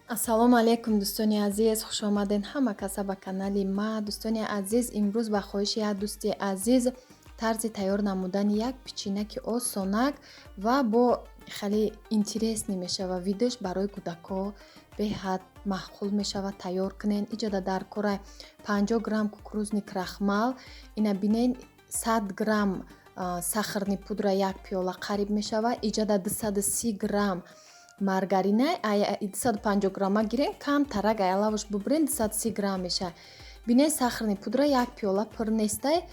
ассалому алайкум дӯстони азиз, хушомадед ҳама каса ба канали ма. Дӯстони азиз, имрӯз ба хоҳиши як дӯсти азиз тарзи тайёр намудани як печенаки осонак ва бо хеле интересни мешавад. Видеош барои кӯдако беҳад маъқул мешавад. Тайёр кунед. Иҷода дар кора 50 грамм кукурузни крахмал, ина бинед 100 грамм сахарни пудра, як пиёла қариб мешавад. Иҷода 230 грамм маргарина, 250 грамма гирем, камтарак аялавош бубурен, 230 грамм меша. Бинед сахарни пудра як пиёла пур нестай,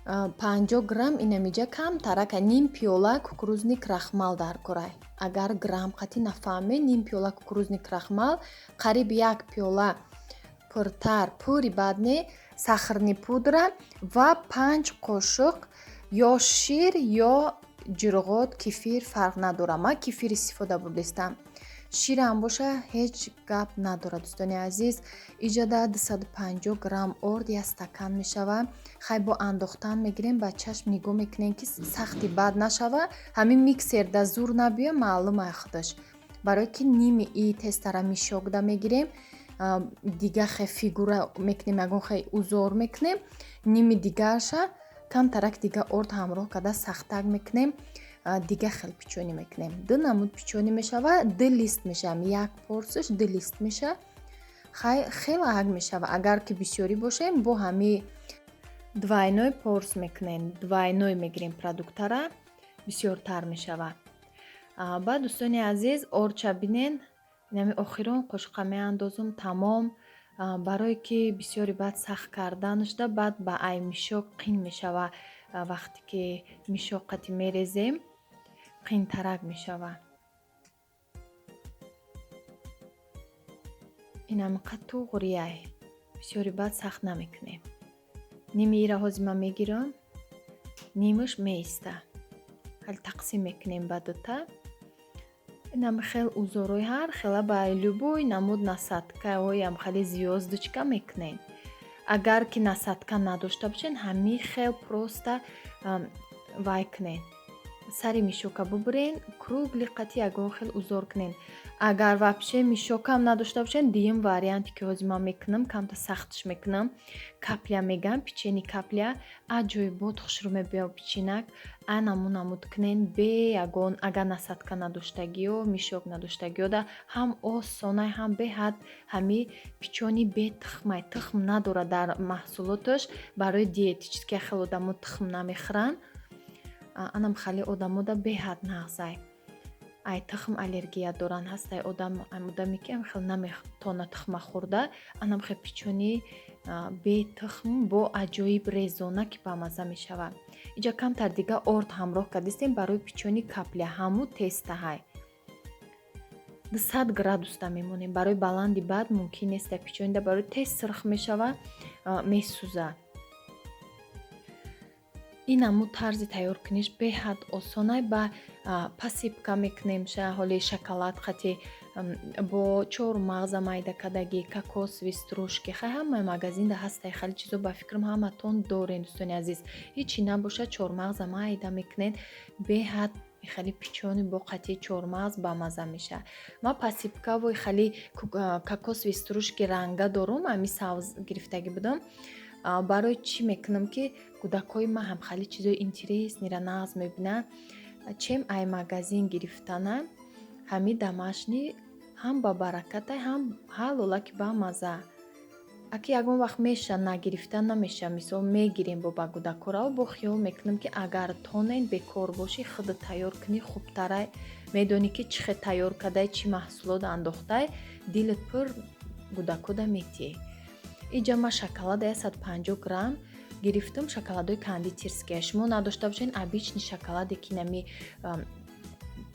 50 грамм инамиҷа камтарак, ним пиёла кукурузни крахмал дар корай. Агар грамм қати нафаҳме, ним пиёла кукурузни крахмал, қариб як пиёла пуртар пури бадне сахарни пудра ва 5 қошуқ ё шир ё ҷурғот, кефир фарқ надорад. Ман кефир истифода бурдистам. Ширам боша ҳеҷ гап надорад. Дӯстони азиз, иҷода 250 грамм орд як стакан мешавад. Хай бо андохтан мегирем, ба чашм нигоҳ мекунем ки сахти бад нашава, ҳамин миксер да зур набиёд, маълум ай худаш. Барое ки ними и тестара мишокда мегирем, дига хе фигура мекунем, ягон хе узор мекунем, ними дигаша камтарак дига орд ҳамроҳ карда сахтак мекунем, дига хел печёнӣ мекунем. Ду намуд печёнӣ мешава, ду лист мешава, як порсияш ду лист меша. Хеле ак мешава. Агар ки бисёрӣ бошем, бо ҳами двойной порс мекунем. Двойной мегирем продуктара, бисёртар мешава. Баъд дӯстони азиз, ордча бинен, инами охирон қошуқа меандозам тамом. Барое ки бисёри баъд сахт кардан шуда, баъд ба ай мишок қин мешава. Вақте ки мишок қати мерезем, қинтарак мешава. инам қату ғурияй бисёри баъд сахт намекунем. Ними ира ҳозима мегирам, нимаш меиста. ҳал тақсим мекунем ба дута. инам хел узорҳои ҳар хела ба любой намуд насадкаҳоям хеле звёздочка мекунем. Агар ки насадка надошта бошен, ҳами хел просто вай кунен. Сари мишока бубурен, кругли қати ягон хел узор кунен. Агар вапше мишокам надошта бошен, диюм варианте ки ҳозир ман мекунам, камта сахтш мекунам. Капля мегам, печени капля, аҷоибот хушрӯ мебиёд печенак. Анаму намуд кунен бе ягон, агар насадка надоштагиё, мишок надоштагиё да ҳам осонай, ҳам беҳад ҳами печёни бе тухмай. Тухм надорад дар маҳсулоташ, барои диетически хел одамо тухм намехӯранд. Анам хеле одамода беҳад нағзай. Ай тухм аллергия доран ҳастай одаме ки хел наметавона тухма хӯрда, анам хел печёни бе тухм бо аҷоиб резона ки бамаза мешавад. Иҷа камтар дига орд ҳамроҳ кардистем барои печёни капля, ҳаму теста ҳай. 200 градуста мемонем. Барои баланди баъд мумкин нест печёнида барои тез сирх мешава, месӯзад. Инаму тарзи тайёркуниш беҳад осонай. Ба посипка мекунем, ҳоли шоколад қати бо чормағза майдакадаги, кокосови стружки, ҳамаи магазинда ҳастай. Хеле чизо ба фикрам ҳаматон дорен, дӯстони азиз. ҳечи набошад, чормағза майда мекунед, беҳад хеле печёни бо қатии чормағз бамаза меша. Ман посипка вои хеле кокосови стружки ранга дорум, ами сабз гирифтагӣ будам. Барои чӣ мекунам ки кӯдакои ман ҳам хеле чизои интереснира нағз мебинанд. Чем ай магазин гирифтана, ҳами домашний ҳам ба баракатай, ҳам ҳалола ки ба маза. Аки ягон вақт меша нагирифта намеша, мисол мегирем бо ба кӯдакора, бо хиёл мекунам ки агар тонен бекор бошӣ, худат тайёр кунӣ хубтарай. Медонӣ ки чӣ хел тайёр кардай, чӣ маҳсулот андохтай, дилат пур кӯдакода метиҳӣ. Иҷа ман шоколада 150 грамм гирифтам, шоколадои кондитерския. Шумо надошта бошен обични шоколаде ки нами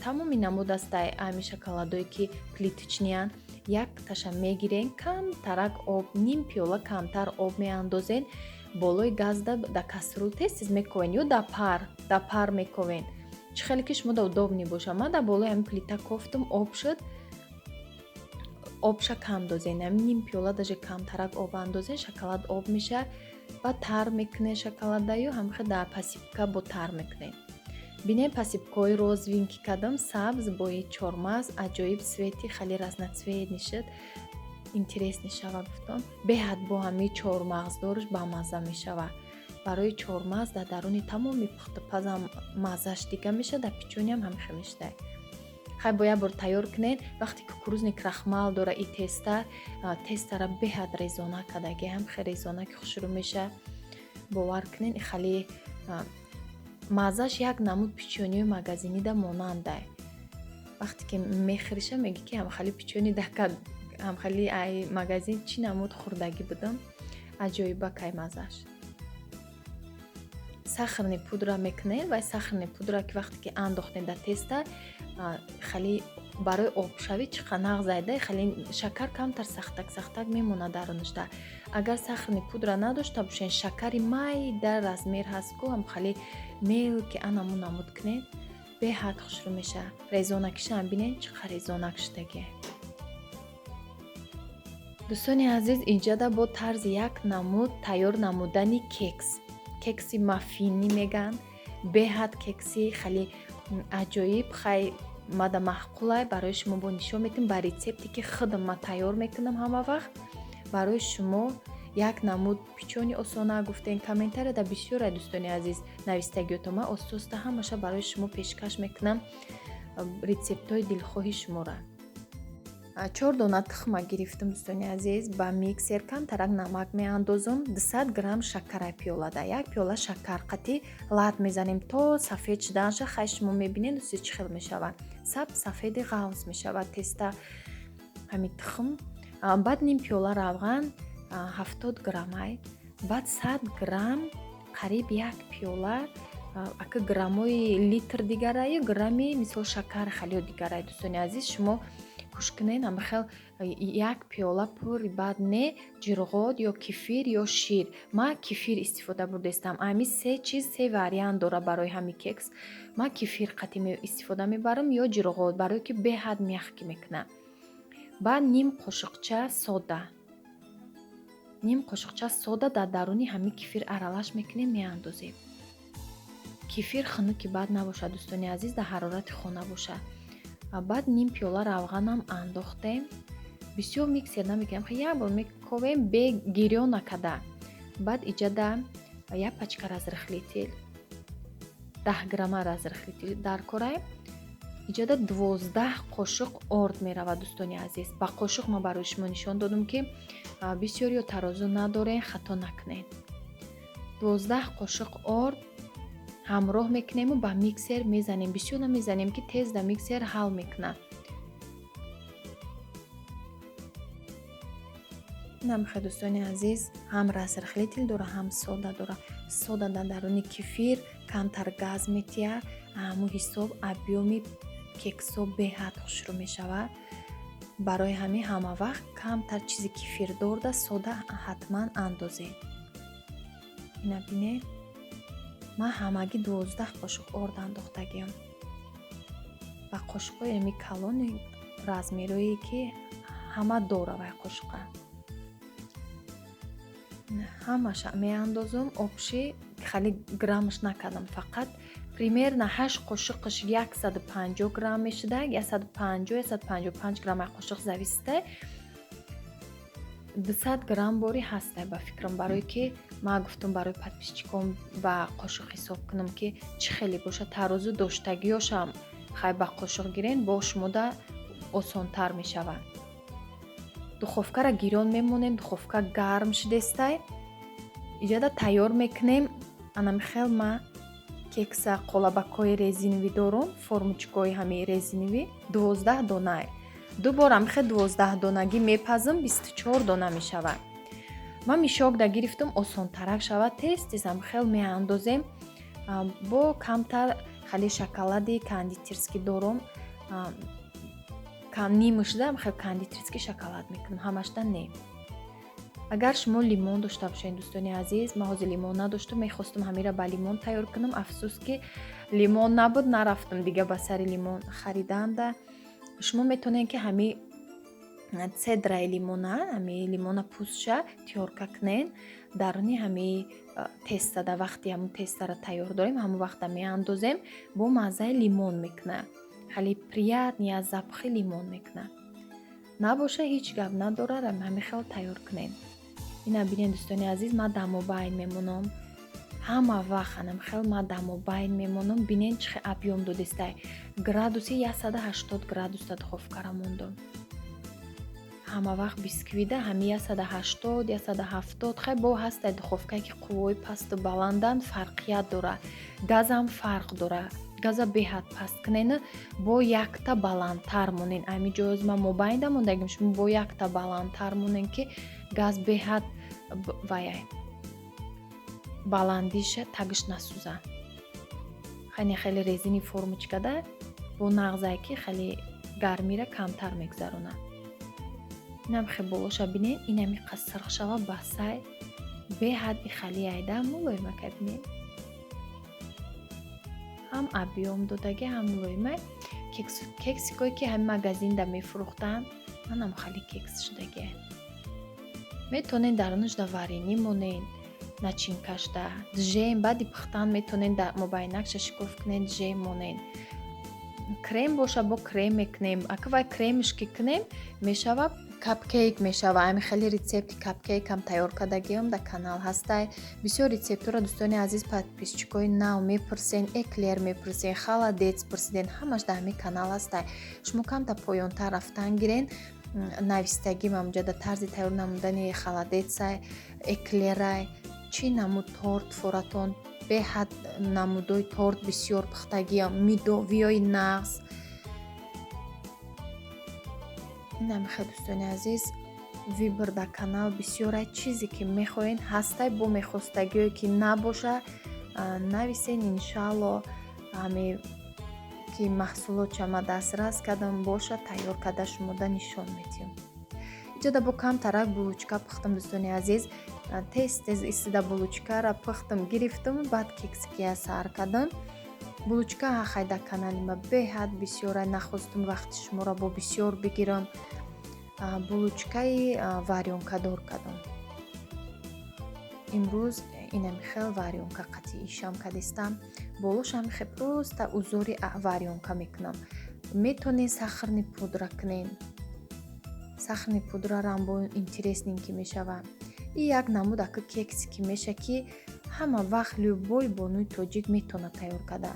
тамоми намуд астай, ами шоколадое ки плиточниянд. Як таша мегирен, камтарак об, ним пиёла камтар об меандозен, болои газда да касрул тез мековен ё да пар мековен. Чӣ хеле ки шумо да удобни боша. Ман да болои ами плита кофтам, об шуд. Обша кам дозен, ами ним пиёла даже камтарак об андозен, шоколад об меша. Ба тар мекунед шоколада ё ҳамхел дар посипка бо тар мекунед. бинем посыпкои розовинки кардам, сабз бои чормағз аҷоиб свети хеле разноцвет нишад. Интерес мешава гуфтам. Беҳад бо ҳамаи чормағздорш бамазза мешава. Барои чормағз дар даруни тамоми пухтупазам маззаш дига мешад, дар печёниям ҳамихел мешад. хай бо як бор тайёр кунед. Вақте кукурузни крахмал дора и тестара беҳад резона кардагиам, хеле резона ки хушрӯ меша. Бовар кунед хеле маззаш як намуд печёнии магазинида монандай. вақте ки мехӯриша меги ки ҳамхали печёни дака ҳамхали ай магазин чӣ намуд хӯрдагӣ будам. аҷоиба кай маззаш. сахарни пудра мекунед. Вай сахарни пудра ки вақте ки андохтед дар теста хеле барои обшавӣ чӣ қанақ зайда хеле шакар камтар сахтак мемонад дарунашда. агар сахарни пудра надошта бошед, шакари майда размер ҳаст ку ҳам хеле мелки анаму намуд кунед, беҳад хушрӯ меша. резонакишам бинед чӣ қадar резонак шудагӣ. дӯстони азиз, инҷода бо тарзи як намуд тайёр намудани кекси маффинӣ меган. беҳад кекси хеле аҷоиб, хай мада маҳқулай барои шумо бо нишон метим ба рецепте ки худам ма тайёр мекунам ҳама вақт. барои шумо як намуд печёни осона гуфтен. комментарияда бисёре дӯстони азиз навистагиёто, ма оста ҳамаша барои шумо пешкаш мекунам рецептҳои дилхоҳи шуморо. 4 дона тухма гирифтам дӯстони азиз. ба миксер камтарак намак меандозам. 200 грамм шакараи пиёлада. як пиёла шакар қатӣ лат мезанем то сафед шуданша. хай шумо мебинед дӯстои чӣ хел мешава. сафеди ғафс мешава теста ҳами тухм. баъд ним пиёла равған 70 граммай. баъд 100 грамм қариб як пиёла ака граммои литр дигарай ё грамми мисол шакари халё дигарай. дӯстони азиз, шумо гӯш кунед амахел як пиёла пури баъд не ҷирғод ё кефир ё шир. ма кефир истифода бурдастам. ами се вариант дора барои ҳами кекс. ма кефир қатӣ истифода мебарам ё ҷирғод барое ки беҳад мяхкӣ мекунад. баъд ним қошуқча сода дар даруни ҳами кефир аралаш мекунем, меандозем. кефир хунуки бад набошад дӯстони азиз, дар ҳарорати хона бошад. баъд ним пиёла равғанам андохтем. бисёр миксер намекунем, як бор мековем бе гирё накарда. баъд иҷада як пачка разрыхлитель 10 грамма разрыхлитель дар кораем. иҷада 12 қошуқ орд меравад дӯстони азиз. ба қошуқ ма барои шумо нишон додам ки бисёриё тарозу надорен, хато накунед. 12 қошуқ орд ҳамроҳ мекунему ба миксер мезанем. бисёр намезанем ки тез дар миксер ҳал мекунад. намехе дӯстони азиз, ҳам разрыхлитель дора, ҳам сода дора. сода дар даруни кефир камтар газ метиҳад. ҳамун ҳисоб объёми кексо беҳад хушрӯ мешавад. барои ҳамин ҳама вақт камтар чизи кефирдор да сода ҳатман андозед. ина бинед, ман ҳамагӣ 12 қошуқ орд андохтагиам. ба қошуқҳои ами калони размерое ки ҳама дора вай қошуқа. ҳамаша меандозам. обши хали граммаш накардам, фақат примерно 8 қошуқаш 150 грамм мешуда. 150-155 грамм қошуқ зависита. 200 грамм бори ҳастай ба фикрам, барое ки ман гуфтам барои подписчиком ба қошуқ ҳисоб кунам ки чӣ хеле боша. тарозу доштагиёшам хай ба қошуқ гирен, бо шумода осонтар мешавад. духовкара гирён мемонем. духовка гарм шудестай. иҷода тайёр мекунем. анамихел ма кекса қолабакҳои резиновӣ дорам, формочкаҳои ҳамаи резиновӣ 12 дона. ду бор амихел 12 донагӣ мепазам, 24 дона мешавад. ман мишокда гирифтам осонтарак шавад. тез амихел меандозем. бо камтар хали шоколади кондитерский дорам. нимашда амихел кондитерский шоколад мекунам, ҳамашда не. агар шумо лимон дошта бошед дӯстони азиз, ман ҳозир лимон надоштам, мехостам ҳамира ба лимон тайёр кунам. афсус ки лимон набуд, нарафтам дига ба сари лимон хариданда. шумо метавонед ки ҳами цедраи лимона, ҳами лимона пӯстша тиёрка кунед. даруни ҳами тестада вақти ҳамун тестара тайёр дорем ҳамун вақта меандозем бо маззаи лимон мекунад. Хеле приятни аз запахи лимон мекунад. Набоша ҳеҷ гап надорад ҳамин хел тайёр кунем. Ина бинед дӯстони азиз ман дамобайн мемонам. Ҳама вақт ҳанам хел ман дамобайн мемонам. Бинед чӣ хел объём додистай. Градуси 180 градуста духовкара мондам. ҳама вақт бисквида ҳами 180 170 хай бо ҳастай духовкае ки қуввои пасту баландан фарқият дорад. Газам фарқ дорад. Газа беҳад паст кунен бо якта баландтар монен. Ами ҷоз ма мобайн дамондагим шумо бо якта баландтар монен ки газ беҳад ваяй баландиша тагиш насӯза. Хеле резини формочкада бо нағзае ки хеле гармира камтар мегзарона. Инам хе болоша бинед инами қасар шава басай беҳад ихали айда мулоима кабинед. ҳам объём додаги ҳам мулоима. Кексикое ки ҳами магазинда мефурӯхтанд манам хеле кекс шудаги. Метонен дарунашда варенӣ монен, начинкашда джем баъди пухтан метонен дар мобайнакша шикоф кунен джем монен. Крем боша бо крем мекунем. Аквай кремиш ки кунем мешава капкейк мешава. Ами хеле рецепти капкейк ҳам тайёр кардагиам дар канал ҳастай. Бисёр рецептора дӯстони азиз подписчикои нав мепурсен, эклер мепурсен, халадец пурсиден. Ҳамаш дар ҳамин канал ҳастай. Шумо камта поёнтар рафтан гирен. Навистагим амҷада тарзи тайёр намудани халадецай, эклерай, чӣ намуд торт форатон беҳад намудои торт бисёр пухтагиам, мидовиёи нағз. Инам хе дӯстони азиз вибр дар канал бисёрай чизе ки мехоҳен ҳастай бо мехостагиҳое ки набоша нависен. Иншаалло ҳаме ки маҳсулот шама дастрас кардам боша тайёр карда шумода нишон медиҳам. Иҷода бо камтарак булочка пухтам дӯстони азиз. Тез истида булочкара пухтам гирифтам баъд кексикия сар кардам. Булочка ҳахай дар канали ма беҳад бисёрай нахостам вақти шуморо бо бисёр бигирам. Булочкаи варёнкадор кардам. Имрӯз инами хел варёнка қатъии шам кардистам. Болошам хе просто узори варёнка мекунам. Метонен сахарни пудра кунен. Сахарни пудра рамбо интересненький мешава. И як намуд ака кексики меша ки ҳама вақт любой бонуи тоҷик метона тайёр карда.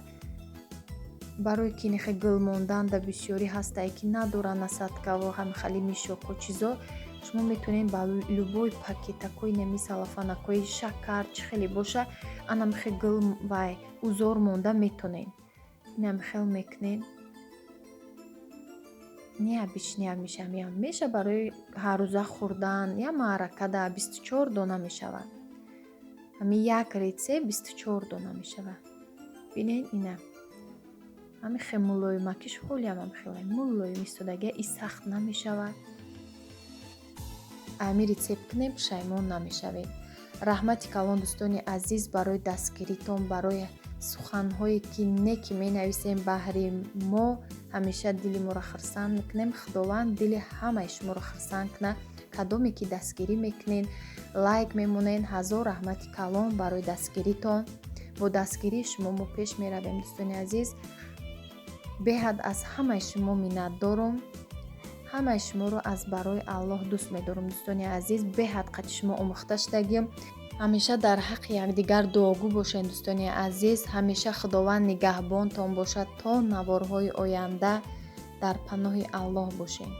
Барои ки нехе гул мондан да бисёрӣ ҳастае ки надора насадка ва ҳам хали мишоқу чизо шумо метонен ба любой пакетакои нами салафанакои шакар чӣ хеле боша анам хе гул вай узор монда метонен. Инам хел мекунен. Необычняк мешам ям меша барои ҳаррӯза хӯрдан я маъракада 24 дона мешавад. Ҳами як рецепт 24 дона мешавад. Бинед ина. Ҳами хе мулоимакиш ҳолиам ҳам хеле мулоим истодаги и сахт намешавад. Ами рецепт кунем пушаймон намешавед. Раҳмати калон дӯстони азиз барои дастгиритон барои суханҳое ки не ки менависем баҳри мо ҳамеша дили моро хирсан мекунем. Худованд дили ҳамаи шуморо хирсан куна. Кадоме ки дастгирӣ мекунен лайк мемонен. ҳазор раҳмати калон барои дастгиритон. бо дастгирии шумо мо пеш меравем дӯстони азиз. беҳад аз ҳамаи шумо миннатдорам. ҳамаи шуморо аз барои Аллоҳ дӯст медорам дӯстони азиз. беҳад қадри шумо омӯхта шудагим. ҳамеша дар ҳаққи якдигар дуогӯ бошед дӯстони азиз. ҳамеша худованд нигаҳбонтон бошад то наворҳои оянда. Дар паноҳи Аллоҳ бошед.